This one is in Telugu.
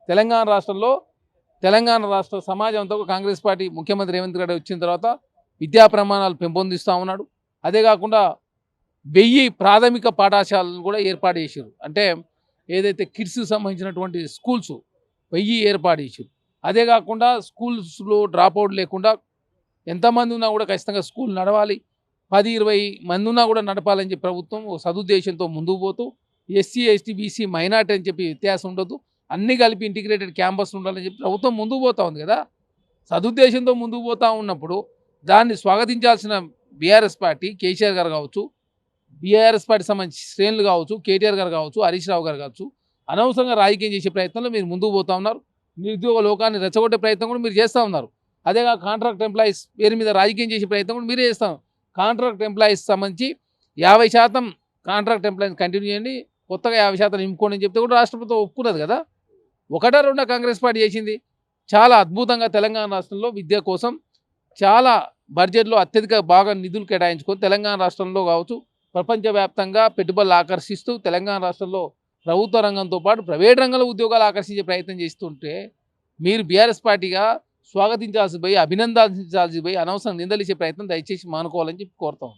తెలంగాణ రాష్ట్రంలో తెలంగాణ రాష్ట్ర సమాజంతో కాంగ్రెస్ పార్టీ ముఖ్యమంత్రి రేవంత్ రెడ్డి వచ్చిన తర్వాత విద్యా ప్రమాణాలు పెంపొందిస్తూ ఉన్నాడు. అదే కాకుండా 1000 ప్రాథమిక పాఠశాలను కూడా ఏర్పాటు చేశారు. అంటే ఏదైతే కిడ్స్కి సంబంధించినటువంటి స్కూల్స్ 1000 ఏర్పాటు చేశారు. అదే కాకుండా స్కూల్స్లో డ్రాప్అవుట్ లేకుండా ఎంతమంది ఉన్నా కూడా ఖచ్చితంగా స్కూల్ నడవాలి, 10-20 మంది ఉన్నా కూడా నడపాలని చెప్పి ప్రభుత్వం సదుద్దేశంతో ముందుకు పోతూ ఎస్సీ ఎస్టీ బీసీ మైనార్టీ అని చెప్పి వ్యత్యాసం ఉండదు, అన్నీ కలిపి ఇంటిగ్రేటెడ్ క్యాంపస్ ఉండాలని చెప్పి ప్రభుత్వం ముందుకు పోతూ ఉంది కదా. సదుద్దేశంతో ముందుకు పోతూ ఉన్నప్పుడు దాన్ని స్వాగతించాల్సిన బీఆర్ఎస్ పార్టీ కేసీఆర్ గారు కావచ్చు, బీఆర్ఎస్ పార్టీ సంబంధించి శ్రేణులు కావచ్చు, కేటీఆర్ గారు కావచ్చు, హరీష్ రావు గారు కావచ్చు, అనవసరంగా రాజకీయం చేసే ప్రయత్నంలో మీరు ముందుకు పోతూ ఉన్నారు. నిరుద్యోగ లోకాన్ని రెచ్చగొట్టే ప్రయత్నం కూడా మీరు చేస్తూ ఉన్నారు. అదేగా కాంట్రాక్ట్ ఎంప్లాయీస్ పేరు మీద రాజకీయం చేసే ప్రయత్నం కూడా మీరే చేస్తాం. కాంట్రాక్ట్ ఎంప్లాయీస్ సంబంధించి 50% కాంట్రాక్ట్ ఎంప్లాయీస్ కంటిన్యూ చేయండి, కొత్తగా 50% నింపుకోండి అని చెప్తే కూడా రాష్ట్ర ప్రభుత్వం ఒప్పుకున్నది కదా. ఒకటా రెండో కాంగ్రెస్ పార్టీ చేసింది. చాలా అద్భుతంగా తెలంగాణ రాష్ట్రంలో విద్య కోసం చాలా బడ్జెట్లో అత్యధిక బాగా నిధులు కేటాయించుకొని తెలంగాణ రాష్ట్రంలో కావచ్చు ప్రపంచవ్యాప్తంగా పెట్టుబడులు ఆకర్షిస్తూ తెలంగాణ రాష్ట్రంలో ప్రభుత్వ రంగంతో పాటు ప్రైవేట్ రంగంలో ఉద్యోగాలు ఆకర్షించే ప్రయత్నం చేస్తుంటే మీరు బీఆర్ఎస్ పార్టీగా స్వాగతించాల్సి పోయి అభినందించాల్సి పోయి అనవసరం నిందలిచ్చే ప్రయత్నం దయచేసి మానుకోవాలని చెప్పి కోరుతాం.